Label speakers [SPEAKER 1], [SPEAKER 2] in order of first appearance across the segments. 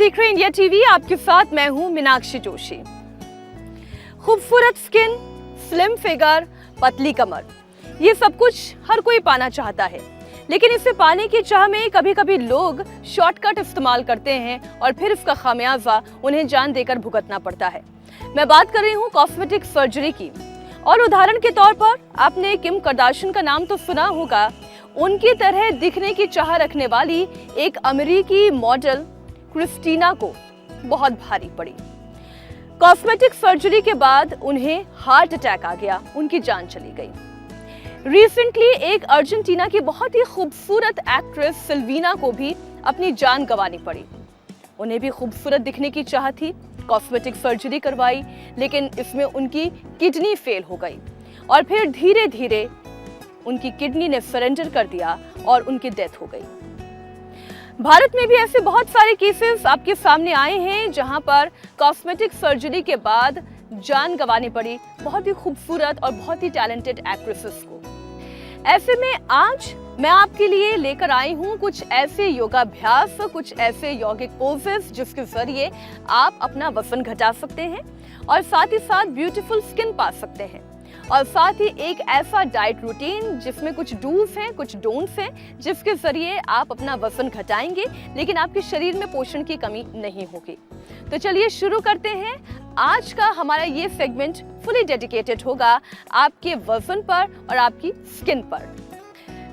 [SPEAKER 1] देख रहे हैं इंडिया टीवी। आपके साथ मैं हूं मीनाक्षी जोशी। खूबसूरत स्किन, स्लिम फिगर, पतली कमर, ये सब कुछ हर कोई पाना चाहता है, लेकिन इसे पाने की चाह में कभी कभी लोग शॉर्टकट इस्तेमाल करते हैं और फिर इसका खामियाजा उन्हें जान देकर भुगतना पड़ता है। मैं बात कर रही हूँ कॉस्मेटिक सर्जरी की। और उदाहरण के तौर पर आपने किम कार्दाशियन का नाम तो सुना होगा। उनकी तरह दिखने की चाह रखने वाली एक अमेरिकी मॉडल क्रिस्टीना को बहुत भारी पड़ी। कॉस्मेटिक सर्जरी के बाद उन्हें हार्ट अटैक आ गया, उनकी जान चली गई। रिसेंटली एक अर्जेंटीना की बहुत ही खूबसूरत एक्ट्रेस सिल्वीना को भी अपनी जान गंवानी पड़ी। उन्हें भी खूबसूरत दिखने की चाह थी, कॉस्मेटिक सर्जरी करवाई, लेकिन इसमें उनकी किडनी फेल हो गई और फिर धीरे धीरे उनकी किडनी ने सरेंडर कर दिया और उनकी डेथ हो गई। भारत में भी ऐसे बहुत सारे केसेस आपके सामने आए हैं जहां पर कॉस्मेटिक सर्जरी के बाद जान गंवानी पड़ी बहुत ही खूबसूरत और बहुत ही टैलेंटेड एक्ट्रेसेस को। ऐसे में आज मैं आपके लिए लेकर आई हूं कुछ ऐसे योगाभ्यास, कुछ ऐसे यौगिक पोजेस जिसके जरिए आप अपना वजन घटा सकते हैं और साथ ही साथ ब्यूटीफुल स्किन पा सकते हैं, और साथ ही एक ऐसा डाइट रूटीन जिसमें कुछ डूज हैं, कुछ डोंट्स हैं, जिसके जरिए आप अपना वजन घटाएंगे लेकिन आपके शरीर में पोषण की कमी नहीं होगी। तो चलिए शुरू करते हैं। आज का हमारा ये सेगमेंट फुली डेडिकेटेड होगा आपके वजन पर और आपकी स्किन पर।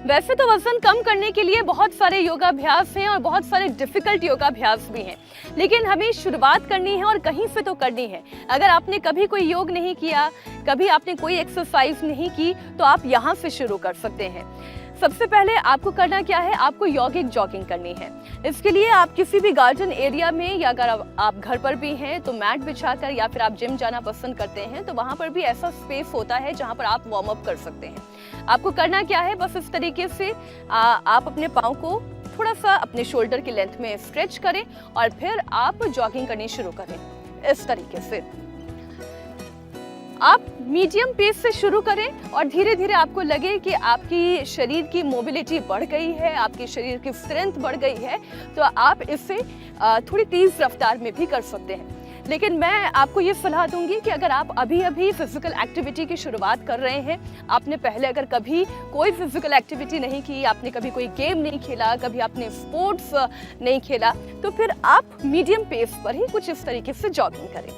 [SPEAKER 1] वैसे तो वजन कम करने के लिए बहुत सारे योगाभ्यास हैं और बहुत सारे डिफिकल्ट योगाभ्यास भी हैं, लेकिन हमें शुरुआत करनी है और कहीं से तो करनी है। अगर आपने कभी कोई योग नहीं किया, कभी आपने कोई एक्सरसाइज नहीं की, तो आप यहाँ से शुरू कर सकते हैं। सबसे पहले आपको करना क्या है, आपको यौगिक जॉगिंग करनी है। इसके लिए आप किसी भी गार्डन एरिया में, या अगर आप घर पर भी हैं तो मैट बिछाकर, या फिर आप जिम जाना पसंद करते हैं तो वहां पर भी ऐसा स्पेस होता है जहां पर आप वार्म अप कर सकते हैं। आपको करना क्या है, बस इस तरीके से आप अपने पाँव को थोड़ा सा अपने शोल्डर की लेंथ में स्ट्रेच करें और फिर आप जॉगिंग करनी शुरू करें। इस तरीके से आप मीडियम पेस से शुरू करें और धीरे धीरे आपको लगे कि आपकी शरीर की मोबिलिटी बढ़ गई है, आपके शरीर की स्ट्रेंथ बढ़ गई है, तो आप इसे थोड़ी तेज रफ्तार में भी कर सकते हैं। लेकिन मैं आपको ये सलाह दूंगी कि अगर आप अभी अभी फिजिकल एक्टिविटी की शुरुआत कर रहे हैं, आपने पहले अगर कभी कोई फिजिकल एक्टिविटी नहीं की, आपने कभी कोई गेम नहीं खेला, कभी आपने स्पोर्ट्स नहीं खेला, तो फिर आप मीडियम पेस पर ही कुछ इस तरीके से जॉगिंग करें।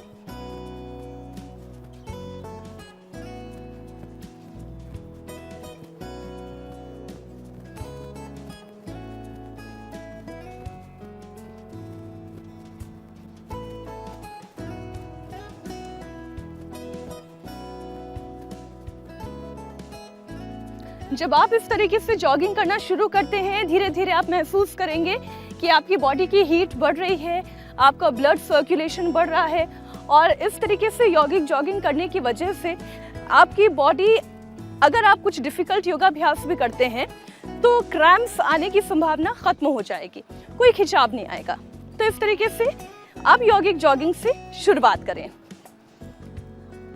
[SPEAKER 1] जब आप इस तरीके से जॉगिंग करना शुरू करते हैं, धीरे धीरे आप महसूस करेंगे कि आपकी बॉडी की हीट बढ़ रही है, आपका ब्लड सर्कुलेशन बढ़ रहा है, और इस तरीके से यौगिक जॉगिंग करने की वजह से आपकी बॉडी, अगर आप कुछ डिफिकल्ट योगाभ्यास भी करते हैं तो क्रैम्प्स आने की संभावना खत्म हो जाएगी, कोई खिंचाव नहीं आएगा। तो इस तरीके से आप यौगिक जॉगिंग से शुरुआत करें।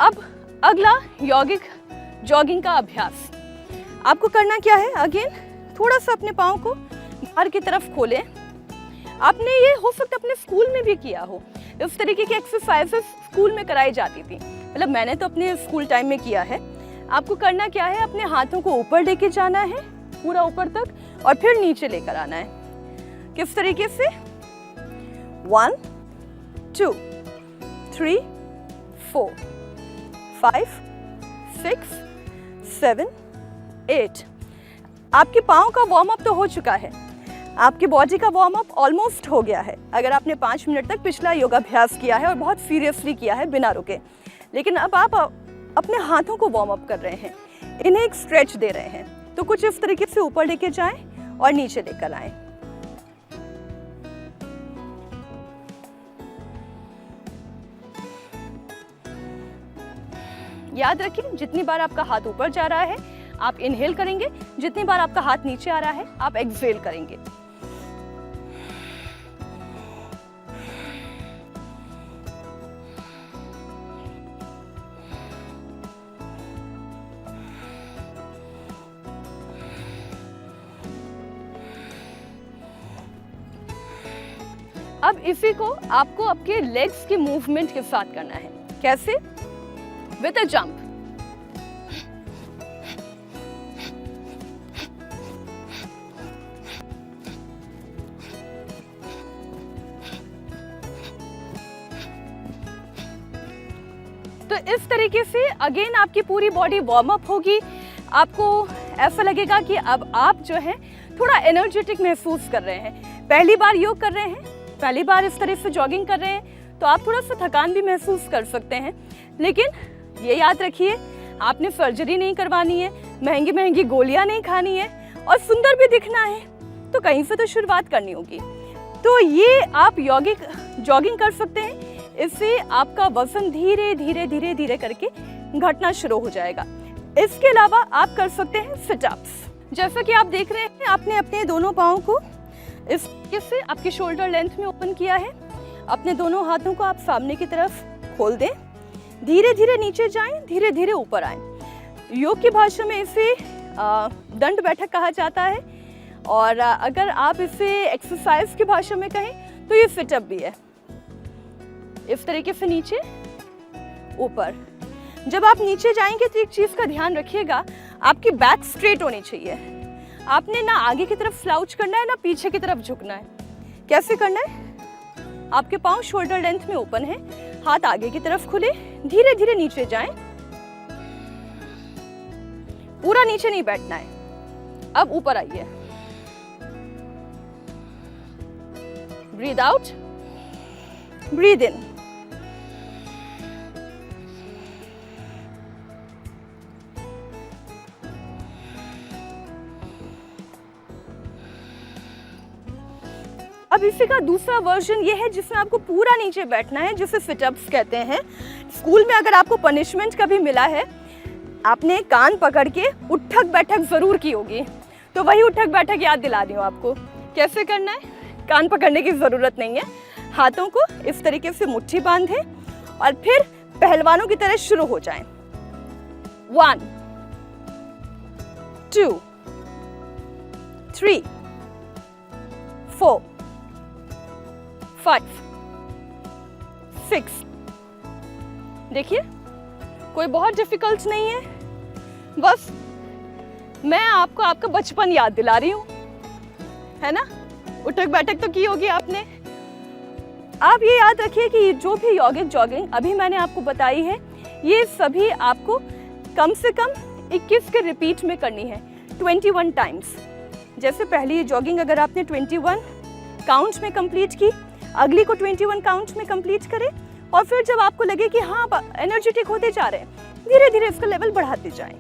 [SPEAKER 1] अब अगला यौगिक जॉगिंग का अभ्यास। आपको करना क्या है, अगेन थोड़ा सा अपने पाँव को बाहर की तरफ खोलें। आपने ये हो सकता है अपने स्कूल में भी किया हो, इस तरीके की एक्सरसाइजेस स्कूल में कराई जाती थी, मतलब मैंने तो अपने स्कूल टाइम में किया है। आपको करना क्या है, अपने हाथों को ऊपर लेके जाना है पूरा ऊपर तक, और फिर नीचे लेकर आना है। किस तरीके से, 1 2 3 4 5 6 7 8। आपके पाँव का वार्म अप तो हो चुका है, आपकी बॉडी का वार्म अप ऑलमोस्ट हो गया है। अगर आपने 5 मिनट तक पिछला योगाभ्यास किया है और बहुत सीरियसली किया है बिना रुके, लेकिन अब आप अपने हाथों को वार्म अप कर रहे हैं, इन्हें एक स्ट्रेच दे रहे हैं। तो कुछ इस तरीके से ऊपर लेके जाएं और नीचे लेकर आएं। याद रखिए, जितनी बार आपका हाथ ऊपर जा रहा है आप इनहेल करेंगे, जितनी बार आपका हाथ नीचे आ रहा है आप एक्सहेल करेंगे। अब इसी को आपको आपके लेग्स के मूवमेंट के साथ करना है। कैसे? With a jump. तो इस तरीके से अगेन आपकी पूरी बॉडी वार्म अप होगी। आपको ऐसा लगेगा कि अब आप जो है थोड़ा एनर्जेटिक महसूस कर रहे हैं। पहली बार योग कर रहे हैं, पहली बार इस तरह से जॉगिंग कर रहे हैं, तो आप थोड़ा सा थकान भी महसूस कर सकते हैं। लेकिन ये याद रखिए, आपने सर्जरी नहीं करवानी है, महंगी महंगी गोलियां नहीं खानी है, और सुंदर भी दिखना है तो कहीं से तो शुरुआत करनी होगी। तो ये आप जॉगिंग कर सकते हैं। इससे आपका वजन धीरे धीरे धीरे धीरे करके घटना शुरू हो जाएगा। इसके अलावा आप कर सकते हैं सिटअप्स। जैसा कि आप देख रहे हैं, आपने अपने दोनों पाँव को इस तरीके से आपके शोल्डर लेंथ में ओपन किया है। अपने दोनों हाथों को आप सामने की तरफ खोल दें, धीरे धीरे नीचे जाएं, धीरे धीरे ऊपर आएं। योग की भाषा में इसे दंड बैठक कहा जाता है, और अगर आप इसे एक्सरसाइज की भाषा में कहें तो ये सिटअप भी है। इस तरीके से नीचे ऊपर। जब आप नीचे जाएंगे तो एक चीज का ध्यान रखिएगा, आपकी बैक स्ट्रेट होनी चाहिए। आपने ना आगे की तरफ स्लाउच करना है, ना पीछे की तरफ झुकना है। कैसे करना है? आपके पाँव शोल्डर लेंथ में ओपन है, हाथ आगे की तरफ खुले, धीरे धीरे नीचे जाएं। पूरा नीचे नहीं बैठना है। अब ऊपर आइए, ब्रीद आउट, ब्रीद इन। अब इसी का दूसरा वर्जन ये है जिसमें आपको पूरा नीचे बैठना है, जिसे सिटअप्स कहते हैं। स्कूल में अगर आपको पनिशमेंट कभी मिला है, आपने कान पकड़ के उठक बैठक जरूर की होगी, तो वही उठक बैठक याद दिला रही हूँ आपको। कैसे करना है? कान पकड़ने की जरूरत नहीं है। हाथों को इस तरीके से मुट्ठी बांधे और फिर पहलवानों की तरह शुरू हो जाएं। 1 2 3 4 5 6। देखिए, कोई बहुत डिफिकल्ट नहीं है, बस मैं आपको आपका बचपन याद दिला रही हूं, है ना? उठक बैठक तो की होगी आपने। आप ये याद रखिए कि जो भी यौगिक जॉगिंग अभी मैंने आपको बताई है, ये सभी आपको कम से कम 21 के रिपीट में करनी है, 21 टाइम्स। जैसे पहली जॉगिंग अगर आपने 21 काउंट में कंप्लीट की, अगली को 21 काउंट में कंप्लीट करें, और फिर जब आपको लगे कि हाँ एनर्जेटिक होते जा रहे हैं, धीरे धीरे इसका लेवल बढ़ाते जाएं।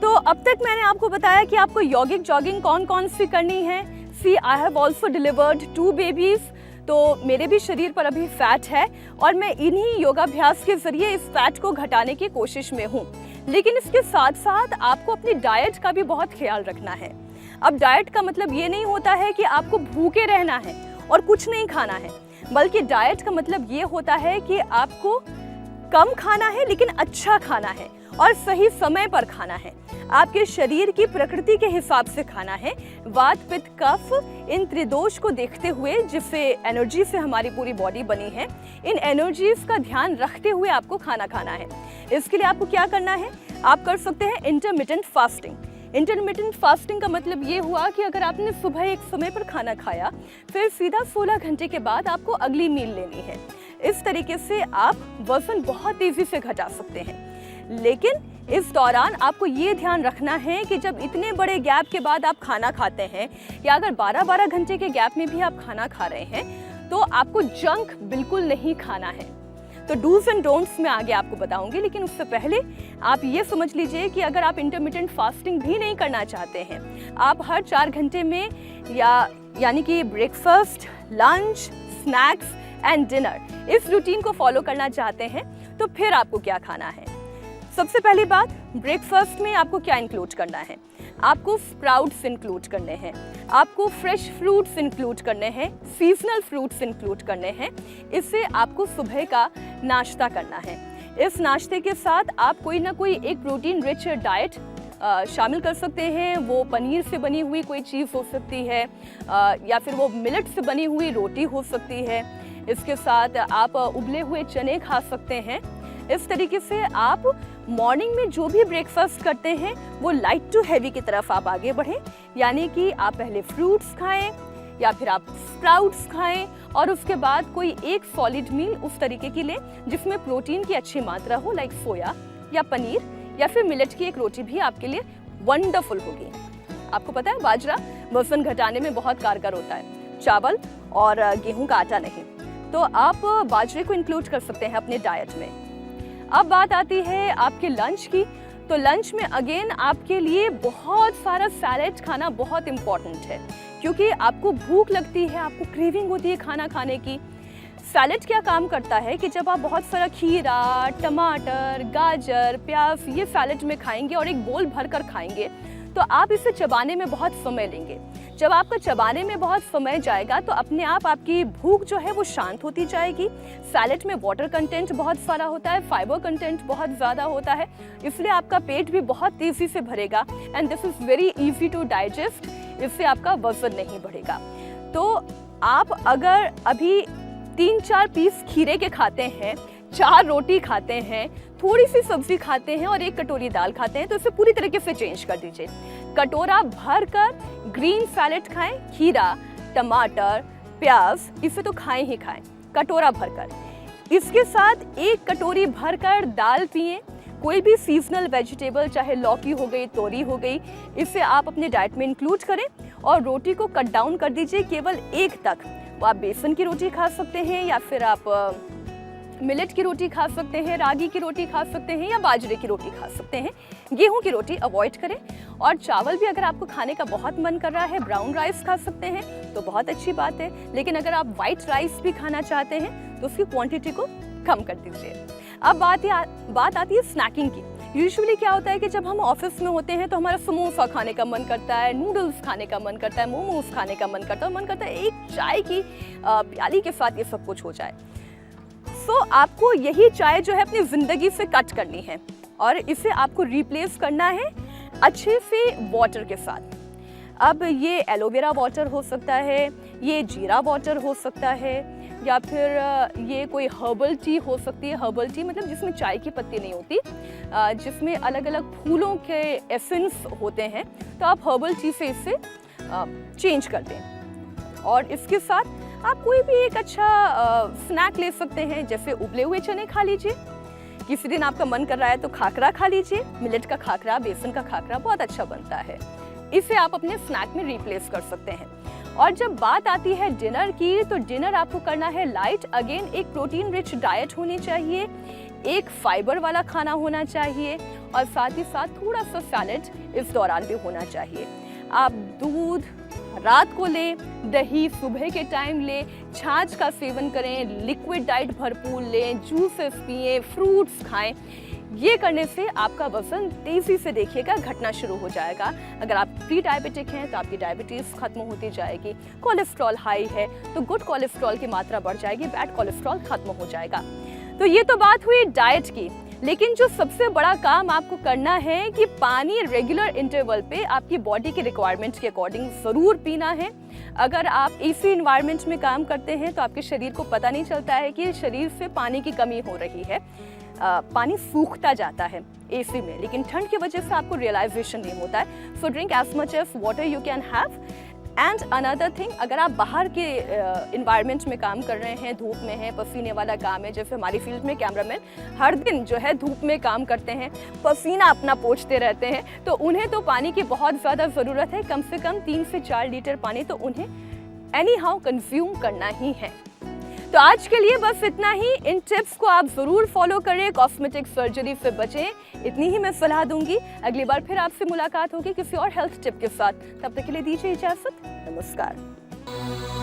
[SPEAKER 1] तो अब तक मैंने आपको बताया कि आपको यौगिक जॉगिंग कौन कौन सी करनी है। See I have also delivered 2 babies, तो मेरे भी शरीर पर अभी फैट है, और मैं इन्हीं योगाभ्यास के जरिए इस फैट को घटाने की कोशिश में हूँ। लेकिन इसके साथ साथ आपको अपनी डाइट का भी बहुत ख्याल रखना है। अब डाइट का मतलब ये नहीं होता है कि आपको भूखे रहना है और कुछ नहीं खाना है, बल्कि डाइट का मतलब ये होता है कि आपको कम खाना है लेकिन अच्छा खाना है, और सही समय पर खाना है। आपके शरीर की प्रकृति के हिसाब से खाना है। वात पित्त कफ इन त्रिदोष को देखते हुए, जिससे एनर्जी से हमारी पूरी बॉडी बनी है, इन एनर्जीज का ध्यान रखते हुए आपको खाना खाना है। इसके लिए आपको क्या करना है? आप कर सकते हैं इंटरमिटेंट फास्टिंग। इंटरमिटेंट फास्टिंग का मतलब ये हुआ कि अगर आपने सुबह एक समय पर खाना खाया, फिर सीधा 16 घंटे के बाद आपको अगली मील लेनी है। इस तरीके से आप वजन बहुत तेजी से घटा सकते हैं। लेकिन इस दौरान आपको ये ध्यान रखना है कि जब इतने बड़े गैप के बाद आप खाना खाते हैं, या अगर 12-12 घंटे के गैप में भी आप खाना खा रहे हैं, तो आपको जंक बिल्कुल नहीं खाना है। तो डूज एंड डोंट्स मैं आगे आपको बताऊंगी, लेकिन उससे पहले आप ये समझ लीजिए कि अगर आप इंटरमिटेंट फास्टिंग भी नहीं करना चाहते हैं, आप हर 4 घंटे में यानी कि breakfast, lunch, snacks and dinner, इस रूटीन को फॉलो करना चाहते हैं, तो फिर आपको क्या खाना है? सबसे पहली बात, ब्रेकफास्ट में आपको क्या इंक्लूड करना है? आपको स्प्राउट्स इंक्लूड करने हैं, आपको फ्रेश फ्रूट्स इंक्लूड करने हैं, सीजनल फ्रूट्स इंक्लूड करने हैं। इससे आपको सुबह का नाश्ता करना है। इस नाश्ते के साथ आप कोई ना कोई एक प्रोटीन रिच डाइट शामिल कर सकते हैं। वो पनीर से बनी हुई कोई चीज़ हो सकती है, या फिर वो मिलेट से बनी हुई रोटी हो सकती है, इसके साथ आप उबले हुए चने खा सकते हैं। इस तरीके से आप मॉर्निंग में जो भी ब्रेकफास्ट करते हैं वो लाइट टू हैवी की तरफ आप आगे बढ़ें, यानी कि आप पहले फ्रूट्स खाएं या फिर आप स्प्राउट्स खाएं और उसके बाद कोई एक सॉलिड मील उस तरीके की लें जिसमें प्रोटीन की अच्छी मात्रा हो, लाइक सोया या पनीर या फिर मिलेट की एक रोटी भी आपके लिए वंडरफुल होगी। आपको पता है बाजरा वजन घटाने में बहुत कारगर होता है, चावल और गेहूं का आटा नहीं, तो आप बाजरे को इंक्लूड कर सकते हैं अपने डाइट में। अब बात आती है आपके लंच की, तो लंच में अगेन आपके लिए बहुत सारा सैलेड खाना बहुत इम्पॉर्टेंट है, क्योंकि आपको भूख लगती है, आपको क्रेविंग होती है खाना खाने की। सैलेड क्या काम करता है कि जब आप बहुत सारा खीरा, टमाटर, गाजर, प्याज ये सैलेड में खाएंगे और एक बोल भर कर खाएंगे तो आप इसे चबाने में बहुत समय लेंगे। जब आपका चबाने में बहुत समय जाएगा तो अपने आप आपकी भूख जो है वो शांत होती जाएगी। सैलेड में वाटर कंटेंट बहुत सारा होता है, फाइबर कंटेंट बहुत ज़्यादा होता है, इसलिए आपका पेट भी बहुत तेज़ी से भरेगा and this is very easy to digest. इससे आपका वजन नहीं बढ़ेगा। तो आप अगर अभी 3-4 पीस खीरे के खाते हैं, 4 रोटी खाते हैं, थोड़ी सी सब्जी खाते हैं और 1 कटोरी दाल खाते हैं, तो इसे पूरी तरीके से चेंज कर दीजिए। कटोरा भर कर ग्रीन सैलेड खाएं, खीरा, टमाटर, प्याज, इसे तो खाएं ही खाएं, कटोरा भर कर। इसके साथ 1 कटोरी भर कर दाल पिएं। कोई भी सीजनल वेजिटेबल, चाहे लौकी हो गई, तोरी हो गई, इसे आप अपने डाइट में इंक्लूड करें और रोटी को कट डाउन कर दीजिए केवल 1 तक। वो आप बेसन की रोटी खा सकते हैं या फिर आप मिलेट की रोटी खा सकते हैं, रागी की रोटी खा सकते हैं या बाजरे की रोटी खा सकते हैं। गेहूं की रोटी अवॉइड करें और चावल भी अगर आपको खाने का बहुत मन कर रहा है, ब्राउन राइस खा सकते हैं तो बहुत अच्छी बात है, लेकिन अगर आप वाइट राइस भी खाना चाहते हैं तो उसकी क्वांटिटी को कम कर दीजिए। अब बात आती है स्नैकिंग की। यूजुअली क्या होता है कि जब हम ऑफिस में होते हैं तो हमारा समोसा खाने का मन करता है, नूडल्स खाने का मन करता है, मोमोज खाने का मन करता है एक चाय की प्याली के साथ ये सब कुछ हो जाए। सो आपको यही चाय जो है अपनी ज़िंदगी से कट करनी है और इसे आपको रिप्लेस करना है अच्छे से वाटर के साथ। अब ये एलोवेरा वाटर हो सकता है, ये जीरा वाटर हो सकता है, या फिर ये कोई हर्बल टी हो सकती है। हर्बल टी मतलब जिसमें चाय की पत्ती नहीं होती, जिसमें अलग अलग फूलों के एसेंस होते हैं, तो आप हर्बल टी से इसे चेंज कर दें। और इसके साथ आप कोई भी एक अच्छा स्नैक ले सकते हैं, जैसे उबले हुए चने खा लीजिए। किसी दिन आपका मन कर रहा है तो खाकरा खा लीजिए, मिलेट का खाकरा, बेसन का खाकरा बहुत अच्छा बनता है, इसे आप अपने स्नैक में रिप्लेस कर सकते हैं। और जब बात आती है डिनर की, तो डिनर आपको करना है लाइट। अगेन एक प्रोटीन रिच डाइट होनी चाहिए, एक फाइबर वाला खाना होना चाहिए और साथ ही साथ थोड़ा सा सैलेड इस दौरान भी होना चाहिए। आप दूध रात को लें, दही सुबह के टाइम लें, छाछ का सेवन करें, लिक्विड डाइट भरपूर लें, जूसेस पिएं, फ्रूट्स खाएं। ये करने से आपका वजन तेजी से देखिएगा घटना शुरू हो जाएगा। अगर आप प्री डायबिटिक हैं तो आपकी डायबिटीज खत्म होती जाएगी। कोलेस्ट्रॉल हाई है तो गुड कोलेस्ट्रॉल की मात्रा बढ़ जाएगी, बैड कोलेस्ट्रॉल खत्म हो जाएगा। तो ये तो बात हुई डाइट की, लेकिन जो सबसे बड़ा काम आपको करना है कि पानी रेगुलर इंटरवल पे आपकी बॉडी के रिक्वायरमेंट्स के अकॉर्डिंग ज़रूर पीना है। अगर आप एसी इन्वायरमेंट में काम करते हैं तो आपके शरीर को पता नहीं चलता है कि शरीर से पानी की कमी हो रही है, पानी सूखता जाता है एसी में, लेकिन ठंड की वजह से आपको रियलाइजेशन नहीं होता है। So drink as much as water you can have. And another thing, अगर आप बाहर के इन्वायरमेंट में काम कर रहे हैं, धूप में हैं, पसीने वाला काम है, जैसे हमारी फील्ड में कैमरामैन हर दिन जो है धूप में काम करते हैं, पसीना अपना पोंछते रहते हैं, तो उन्हें तो पानी की बहुत ज़्यादा ज़रूरत है। कम से कम 3 से 4 लीटर पानी तो उन्हें एनी हाउ कंज्यूम करना ही है। तो आज के लिए बस इतना ही। इन टिप्स को आप ज़रूर फॉलो करें, कॉस्मेटिक सर्जरी से बचें, इतनी ही मैं सलाह दूंगी। अगली बार फिर आपसे मुलाकात होगी किसी और हेल्थ टिप के साथ। तब तक के लिए दीजिए इजाज़त। नमस्कार।